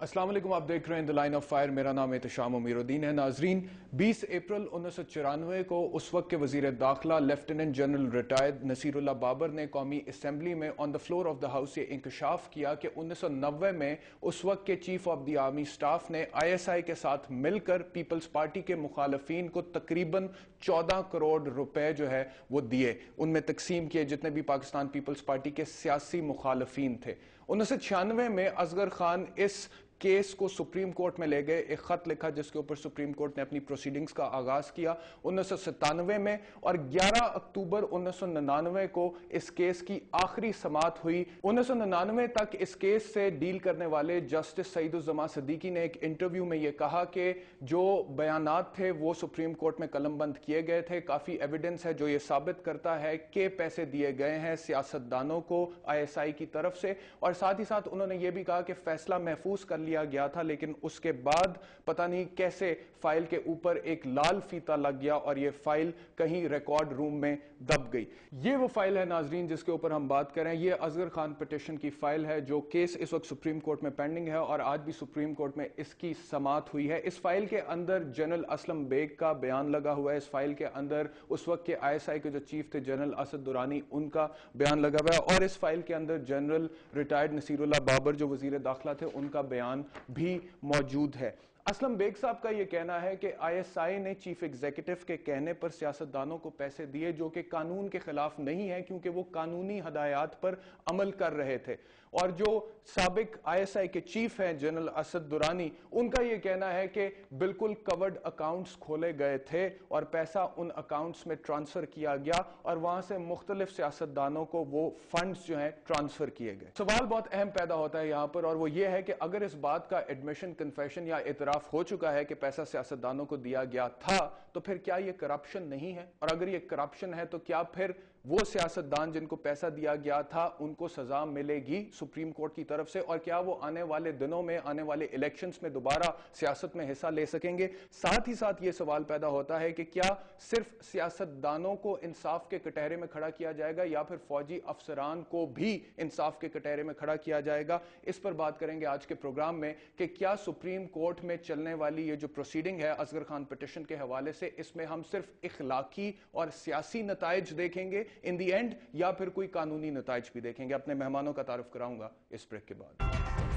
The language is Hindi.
अस्सलाम वालेकुम, आप देख रहे हैं द लाइन ऑफ फायर। मेरा नाम एहतशाम अमीरुद्दीन है। नाजरीन, 20 अप्रैल 1994 को उस वक्त के वजीर दाखिला lieutenant general retired Naseerullah Babar ने कौमी असम्बली में on the floor of the house ये इंकशाफ किया कि 1990 में उस वक्त के chief of the army staff ने ISI के साथ मिलकर पीपल्स पार्टी के मुखालफीन को तकरीबन 14 करोड़ रुपए जो है वो दिए, उनमें तकसीम किए जितने भी पाकिस्तान पीपल्स पार्टी के सियासी मुखालफीन थे। 1996 में असगर खान इस केस को सुप्रीम कोर्ट में ले गए, एक खत लिखा जिसके ऊपर सुप्रीम कोर्ट ने अपनी प्रोसीडिंग्स का आगाज किया 1997 में, और 11 अक्टूबर 1999 को इस केस की आखिरी समाअत हुई। 1999 तक इस केस से डील करने वाले जस्टिस सईदुज़्ज़मा सिद्दीकी ने एक इंटरव्यू में यह कहा कि जो बयानात थे वो सुप्रीम कोर्ट में कलमबंद किए गए थे। काफी एविडेंस है जो ये साबित करता है कि पैसे दिए गए हैं सियासतदानों को ISI की तरफ से, और साथ ही साथ उन्होंने ये भी कहा कि फैसला महफूज कर लिया गया था, लेकिन उसके बाद पता नहीं कैसे फाइल के ऊपर एक लाल फीता लग गया और यह फाइल कहीं रिकॉर्ड रूम में दब गई। ये वो फाइल है नाजरीन जिसके ऊपर हम बात करें। ये असगर खान पिटीशन की फाइल है जो केस इस वक्त सुप्रीम कोर्ट में पेंडिंग है और आज भी सुप्रीम कोर्ट में इसकी समाअत हुई है। इस फाइल के अंदर जनरल असलम बेग का बयान लगा हुआ है। इस फाइल के अंदर उस वक्त के ISI के जो चीफ थे जनरल असद दुरानी, उनका बयान लगा हुआ है, और इस फाइल के अंदर जनरल रिटायर्ड नसीरुल्लाह बाबर जो वजीर दाखिला थे उनका बयान भी मौजूद है। असलम बेग साहब का यह कहना है कि ISI ने चीफ एग्जीक्यूटिव के कहने पर सियासतदानों को पैसे दिए जो कि कानून के खिलाफ नहीं है, क्योंकि वो कानूनी हदायत पर अमल कर रहे थे। और जो साबिक ISI के चीफ हैं जनरल असद दुरानी, उनका यह कहना है कि बिल्कुल कवर्ड अकाउंट्स खोले गए थे और पैसा उन अकाउंट्स में ट्रांसफर किया गया और वहां से मुख्तलिफ सियासतदानों को वो फंड्स जो हैं ट्रांसफर किए गए। सवाल बहुत अहम पैदा होता है यहां पर, और वो ये है कि अगर इस बात का एडमिशन, कन्फेशन या इतराफ हो चुका है कि पैसा सियासतदानों को दिया गया था, तो फिर क्या यह करप्शन नहीं है? और अगर यह करप्शन है तो क्या फिर वो सियासतदान जिनको पैसा दिया गया था उनको सजा मिलेगी सुप्रीम कोर्ट की तरफ से? और क्या वो आने वाले दिनों में, आने वाले इलेक्शंस में दोबारा सियासत में हिस्सा ले सकेंगे? साथ ही साथ ये सवाल पैदा होता है कि क्या सिर्फ सियासतदानों को इंसाफ के कटहरे में खड़ा किया जाएगा या फिर फौजी अफसरान को भी इंसाफ के कटहरे में खड़ा किया जाएगा? इस पर बात करेंगे आज के प्रोग्राम में कि क्या सुप्रीम कोर्ट में चलने वाली ये जो प्रोसीडिंग है असगर खान पिटीशन के हवाले से, इसमें हम सिर्फ इखलाकी और सियासी नताइज देखेंगे इन दी एंड, या फिर कोई कानूनी नताइज भी देखेंगे? अपने मेहमानों का तारुफ कराऊंगा इस ब्रेक के बाद।